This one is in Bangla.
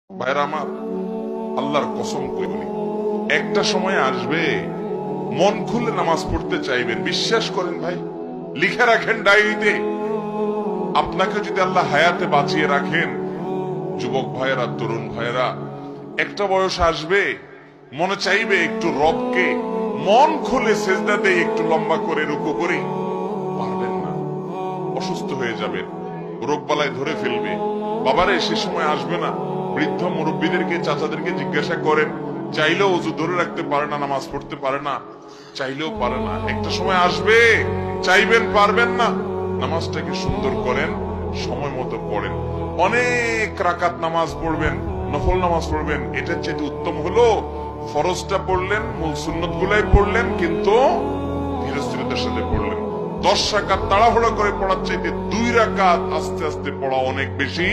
ভাইরা আমার, আল্লাহর কসম করে বলি, একটা সময় আসবে মন খুলে নামাজ পড়তে চাইবেন। বিশ্বাস করেন ভাই, লিখে রাখেন ডায়েরিতে। আপনাকে যদি আল্লাহ হায়াতে বাঁচিয়ে রাখেন, যুবক ভাইয়েরা, তরুণ ভাইয়েরা, একটা বয়স আসবে মনে চাইবে একটু রবকে মন খুলে সেজদা দেই, একটু লম্বা করে রুকু করি। পারবেন না, অসুস্থ হয়ে যাবেন, রোগবালায় ধরে ফেলবে। বাবারে, সে সময় আসবে না? বৃদ্ধ মুরব্বীদেরকে, চাচাদেরকে জিজ্ঞাসা করেন, চাইলেও ওযু ধরে রাখতে পারে না, নামাজ পড়তে পারে না, চাইলেও পারে না। একটা সময় আসবে চাইবেন, পারবেন না। নামাজটাকে সুন্দর করেন, সময় মতো পড়েন, অনেক রাকাত নামাজ পড়বেন, নফল নামাজ পড়বেন। এটার চেয়ে উত্তম হলো ফরজটা পড়লেন, মূল সুন্নত গুলাই পড়লেন, কিন্তু ধীরস্থিরতার সাথে পড়লেন। 10 রাকাত তাড়াহুড়ো করে পড়ার চাইতে 2 রাকাত আস্তে আস্তে পড়া অনেক বেশি